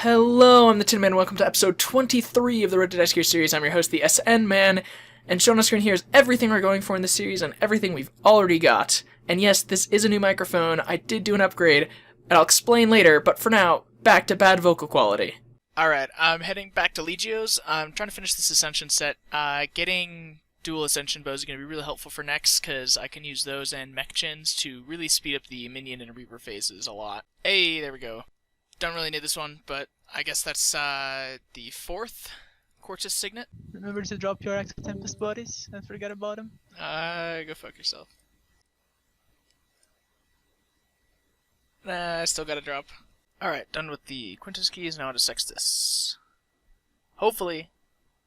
Hello, I'm the Tin Man. Welcome to episode 23 of the Road to Dice Gears series. I'm your host, the SN Man, and shown on screen here is everything we're going for in this series and everything we've already got. And yes, this is a new microphone. I did do an upgrade, and I'll explain later, but for now, back to bad vocal quality. Alright, I'm heading back to Geos. I'm trying to finish this Ascension set. Getting dual Ascension bows is going to be really helpful for next, because I can use those and mech chins to really speed up the minion and reaper phases a lot. Hey, there we go. Don't really need this one, but I guess that's the fourth Quartus Signet. Remember to drop your Axe of Tempest bodies and forget about them. Go fuck yourself. Nah, I still gotta drop. Alright, done with the Quintus keys, now to Sextus. Hopefully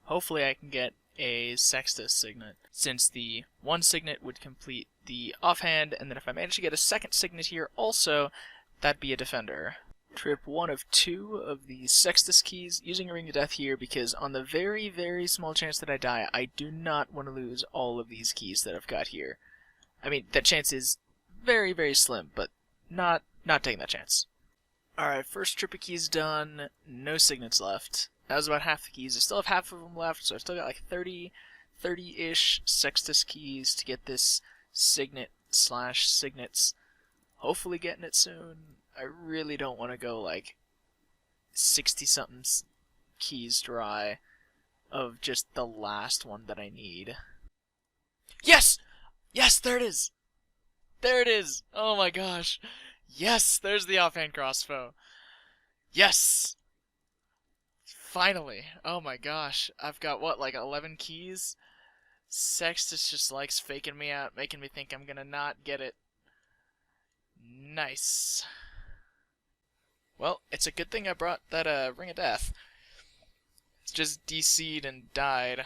I can get a Sextus Signet, since the one Signet would complete the offhand, and then if I manage to get a second Signet here also, that'd be a Defender. Trip 1 of 2 of the Sextus keys, using a Ring of Death here because on the very, very small chance that I die, I do not want to lose all of these keys that I've got here. I mean, that chance is very, very slim, but not taking that chance. Alright, first trip of keys done, no signets left. That was about half the keys. I still have half of them left, so I've still got like 30-ish Sextus keys to get this Signet/Signets. Hopefully getting it soon. I really don't want to go like 60-something keys dry of just the last one that I need. Yes! Yes, there it is! There it is! Oh my gosh! Yes, there's the offhand crossbow. Yes! Finally! Oh my gosh. I've got, what, like 11 keys? Sextus just likes faking me out, making me think I'm gonna not get it. Nice. Well, it's a good thing I brought that Ring of Death. It's just DC'd and died.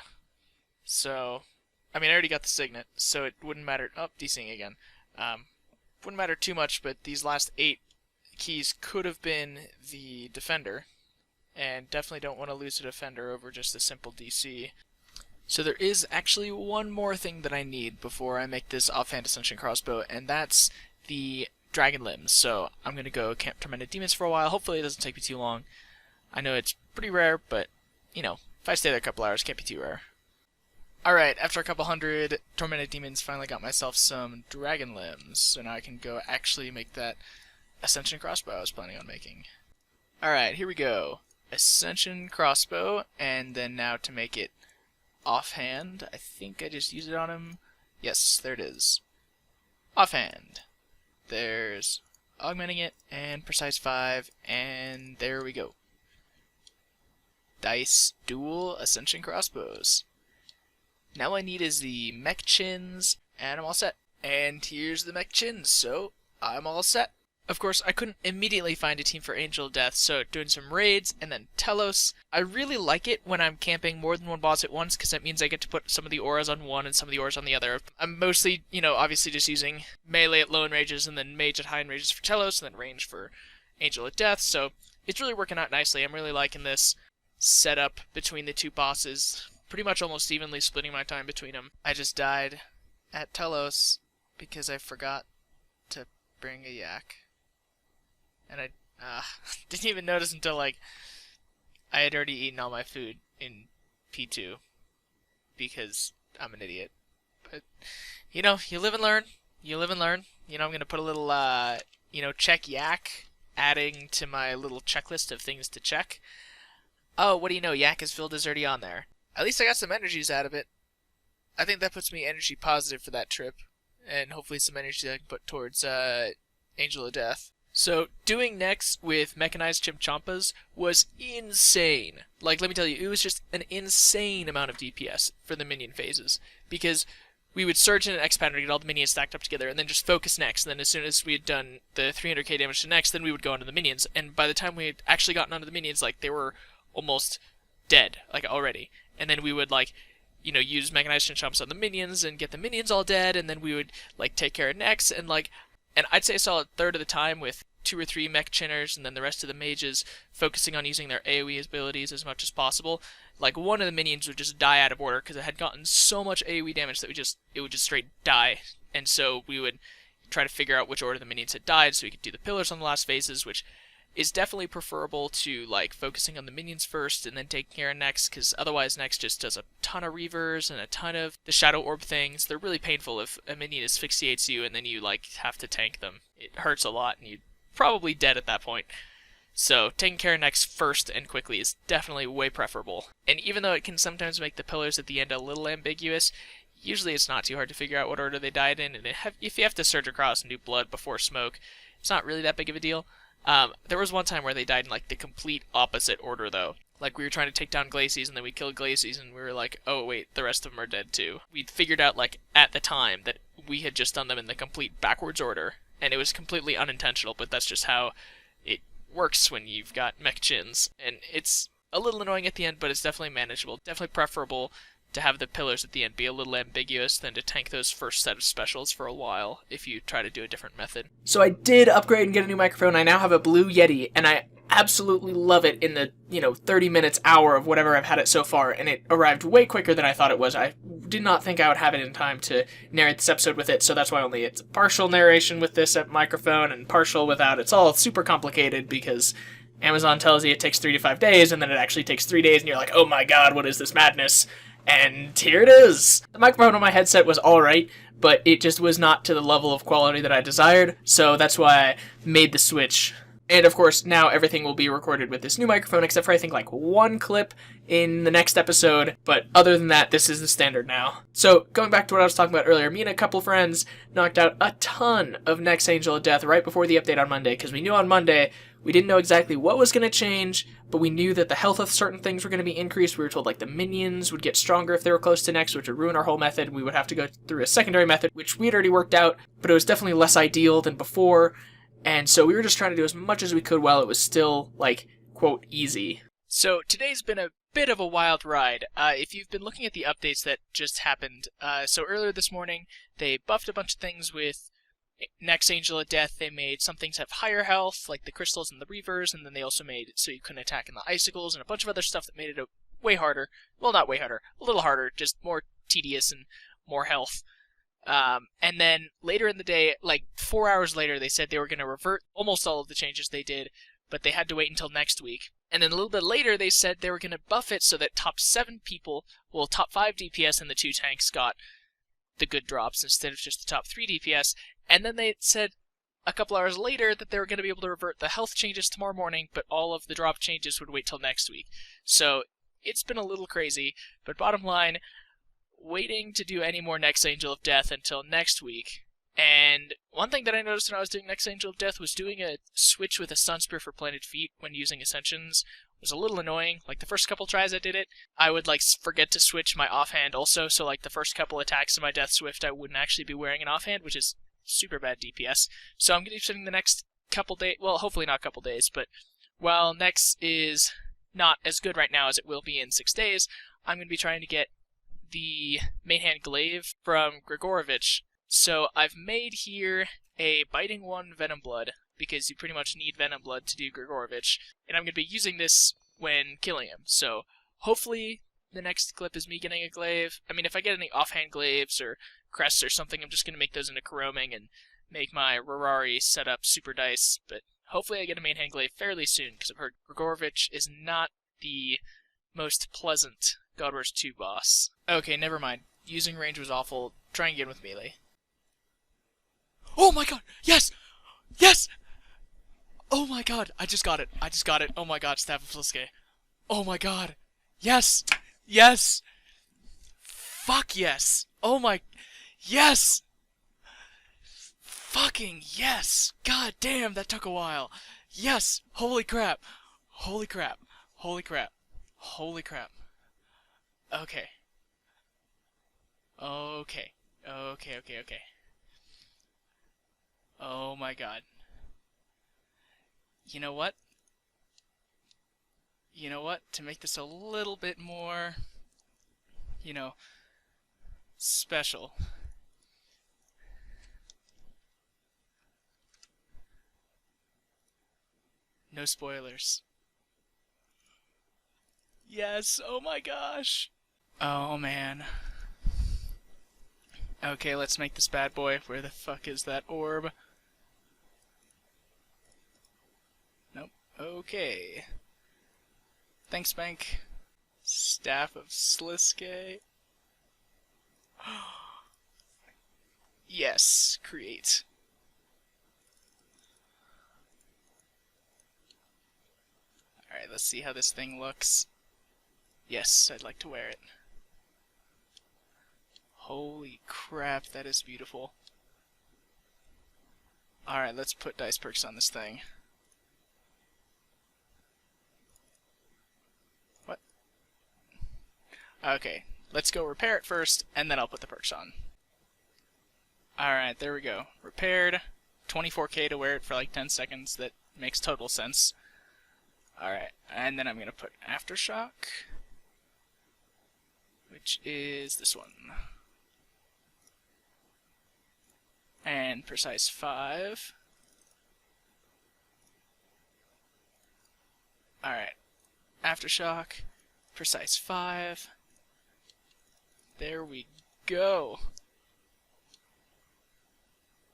So, I mean, I already got the Signet, so it wouldn't matter. Oh, DCing again. Wouldn't matter too much, but these last 8 keys could have been the Defender. And definitely don't want to lose a Defender over just a simple DC. So there is actually one more thing that I need before I make this offhand Ascension crossbow, and that's the Dragon Limbs. So I'm going to go camp Tormented Demons for a while. Hopefully it doesn't take me too long. I know it's pretty rare, but, you know, if I stay there a couple hours, it can't be too rare. Alright, after a couple hundred Tormented Demons, finally got myself some Dragon Limbs. So now I can go actually make that Ascension crossbow I was planning on making. Alright, here we go. Ascension crossbow, and then now to make it offhand. I think I just used it on him. Yes, there it is. Offhand. There's augmenting it, and precise 5, and there we go. Dice dual Ascension crossbows. Now all I need is the mech chins, and I'm all set. And here's the mech chins, so I'm all set. Of course, I couldn't immediately find a team for Angel of Death, so doing some raids, and then Telos. I really like it when I'm camping more than one boss at once, because that means I get to put some of the auras on one and some of the auras on the other. I'm mostly, you know, obviously just using melee at low enrages, and then mage at high enrages for Telos, and then range for Angel of Death, so it's really working out nicely. I'm really liking this setup between the two bosses, pretty much almost evenly splitting my time between them. I just died at Telos because I forgot to bring a yak. And I didn't even notice until, like, I had already eaten all my food in P2. Because I'm an idiot. But, you know, you live and learn. You live and learn. You know, I'm going to put a little, you know, check yak, adding to my little checklist of things to check. Oh, what do you know? Yak is filled is already on there. At least I got some energies out of it. I think that puts me energy positive for that trip. And hopefully some energy that I can put towards, Angel of Death. So, doing next with Mechanized Chimchampas was insane. Like, let me tell you, it was just an insane amount of DPS for the minion phases. Because we would surge in an X pattern to get all the minions stacked up together, and then just focus next. And then as soon as we had done the 300k damage to next, then we would go onto the minions. And by the time we had actually gotten onto the minions, like, they were almost dead, like, already. And then we would, like, you know, use Mechanized Chimchampas on the minions, and get the minions all dead, and then we would, like, take care of next, and, like... And I'd say a solid third of the time with 2 or 3 mech chinners, and then the rest of the mages focusing on using their AoE abilities as much as possible. Like, one of the minions would just die out of order because it had gotten so much AoE damage that it would just straight die. And so we would try to figure out which order the minions had died so we could do the pillars on the last phases, which is definitely preferable to like focusing on the minions first and then taking care of next, because otherwise next just does a ton of reavers and a ton of the shadow orb things. They're really painful if a minion asphyxiates you and then you like have to tank them. It hurts a lot and you're probably dead at that point. So taking care of next first and quickly is definitely way preferable. And even though it can sometimes make the pillars at the end a little ambiguous, usually it's not too hard to figure out what order they died in, and if you have to surge across and do blood before smoke, it's not really that big of a deal. There was one time where they died in like the complete opposite order though. Like we were trying to take down Glacies and then we killed Glacies and we were like, oh wait, the rest of them are dead too. We'd figured out like at the time that we had just done them in the complete backwards order, and it was completely unintentional, but that's just how it works when you've got mech chins. And it's a little annoying at the end, but it's definitely manageable. Definitely preferable to have the pillars at the end be a little ambiguous than to tank those first set of specials for a while if you try to do a different method. So I did upgrade and get a new microphone. I now have a Blue Yeti, and I absolutely love it in the, 30 minutes, hour of whatever I've had it so far, and it arrived way quicker than I thought it was. I did not think I would have it in time to narrate this episode with it, so that's why only it's partial narration with this microphone and partial without. It's all super complicated because Amazon tells you it takes 3 to 5 days, and then it actually takes 3 days, and you're like, oh my god, what is this madness? And here it is! The microphone on my headset was alright, but it just was not to the level of quality that I desired, so that's why I made the switch. And of course, now everything will be recorded with this new microphone, except for I think like one clip in the next episode, but other than that, this is the standard now. So, going back to what I was talking about earlier, me and a couple friends knocked out a ton of Next Angel of Death right before the update on Monday, because we knew on Monday we didn't know exactly what was going to change, but we knew that the health of certain things were going to be increased. We were told like the minions would get stronger if they were close to next, which would ruin our whole method. We would have to go through a secondary method, which we'd already worked out, but it was definitely less ideal than before. And so we were just trying to do as much as we could while it was still, like, quote, easy. So today's been a bit of a wild ride. If you've been looking at the updates that just happened, so earlier this morning, they buffed a bunch of things with Next Angel of Death. They made some things have higher health, like the crystals and the reavers, and then they also made it so you couldn't attack in the icicles, and a bunch of other stuff that made it way harder. Well, not way harder, a little harder, just more tedious and more health. And then later in the day, like 4 hours later, they said they were going to revert almost all of the changes they did, but they had to wait until next week. And then a little bit later, they said they were going to buff it so that top 7 people, well, top 5 DPS and the 2 tanks got the good drops instead of just the top 3 DPS. And then they said a couple hours later that they were going to be able to revert the health changes tomorrow morning, but all of the drop changes would wait till next week. So it's been a little crazy, but bottom line, waiting to do any more Next Angel of Death until next week. And one thing that I noticed when I was doing Next Angel of Death was doing a switch with a Sun Spear for planted feet when using Ascensions was a little annoying. Like the first couple tries I did it, I would like forget to switch my offhand also, so like the first couple attacks of my Death Swift I wouldn't actually be wearing an offhand, which is super bad DPS. So I'm going to be spending the next couple days, well hopefully not couple days, but while Nex is not as good right now as it will be in 6 days, I'm going to be trying to get the main hand glaive from Grigorovich. So I've made here a Biting 1 Venom Blood, because you pretty much need Venom Blood to do Grigorovich, and I'm going to be using this when killing him. So hopefully the next clip is me getting a glaive. I mean, if I get any offhand glaives or crests or something, I'm just going to make those into Karoming and make my Rarari setup super dice, but hopefully I get a main hand glaive fairly soon, because I've heard Grigorovich is not the most pleasant God Wars 2 boss. Okay, never mind. Using range was awful. Trying again with melee. Oh my god! Yes! Yes! Oh my god! I just got it. I just got it. Oh my god, Staff of Sosuke. Oh my god. Yes! Yes! Fuck yes! Oh my... Yes! Fucking yes! God damn, that took a while. Yes! Holy crap! Holy crap! Holy crap! Holy crap! Okay. Okay. Okay, okay, okay. Oh my god. You know what? You know what? To make this a little bit more, special. No spoilers. Yes, oh my gosh. Oh man. Okay, let's make this bad boy. Where the fuck is that orb? Nope. Okay. Thanks, Bank. Staff of Sosuke. Yes, create. Alright, let's see how this thing looks. Yes, I'd like to wear it. Holy crap, that is beautiful. Alright, let's put dice perks on this thing. What? Okay, let's go repair it first, and then I'll put the perks on. Alright, there we go. Repaired. 24k to wear it for like 10 seconds. That makes total sense. Alright, and then I'm going to put Aftershock, which is this one. And Precise 5. Alright, Aftershock, Precise 5. There we go.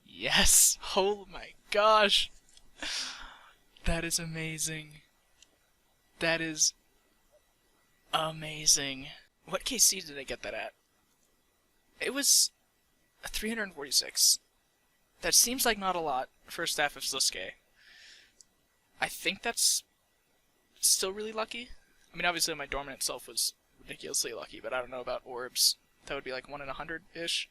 Yes! Oh my gosh! That is amazing. That is amazing. What KC did I get that at? It was a 346. That seems like not a lot for a Staff of Sosuke. I think that's still really lucky. I mean, obviously my Dormant itself was ridiculously lucky, but I don't know about orbs. That would be like 1 in 100-ish.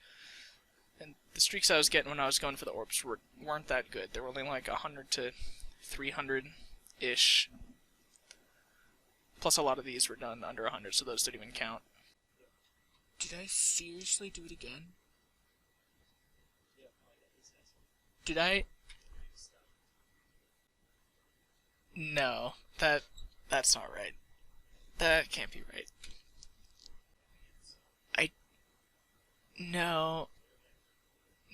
And the streaks I was getting when I was going for the orbs weren't that good. They were only like 100 to 300-ish. Plus a lot of these were done under 100, so those didn't even count. Did I seriously do it again? Did I? No, that's not right. That can't be right. No.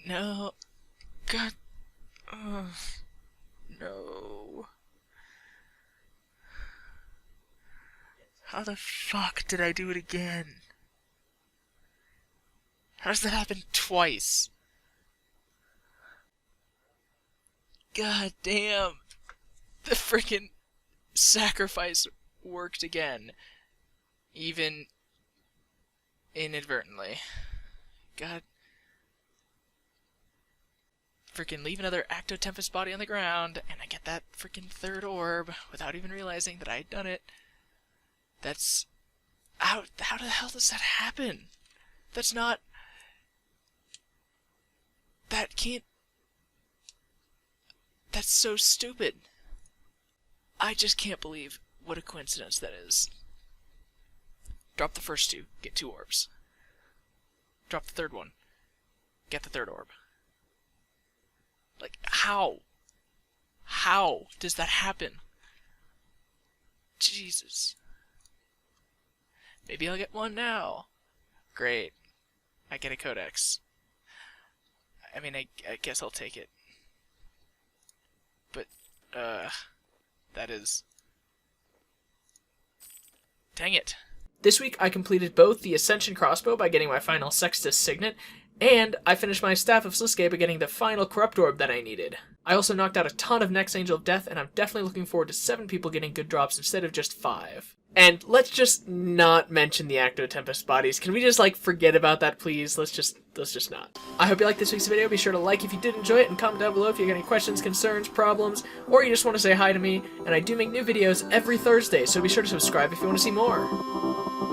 No. God. Ugh. No. How the fuck did I do it again? How does that happen twice? God damn. The frickin' sacrifice worked again. Even inadvertently. God. Frickin' leave another Acto Tempest body on the ground, and I get that frickin' third orb without even realizing that I had done it. That's... How the hell does that happen? That's not... That can't... That's so stupid. I just can't believe what a coincidence that is. Drop the first two, get 2 orbs. Drop the third one, get the third orb. Like, how? How does that happen? Jesus. Maybe I'll get one now. Great. I get a codex. I mean, I guess I'll take it. But, that is... Dang it. This week I completed both the Ascension crossbow by getting my final Sextus Signet, and I finished my Staff of Sosuke by getting the final Corrupt Orb that I needed. I also knocked out a ton of Next Angel of Death, and I'm definitely looking forward to 7 people getting good drops instead of just 5. And let's just not mention the Acto Tempest bodies. Can we just, like, forget about that, please? Let's just not. I hope you liked this week's video. Be sure to like if you did enjoy it, and comment down below if you got any questions, concerns, problems, or you just want to say hi to me. And I do make new videos every Thursday, so be sure to subscribe if you want to see more.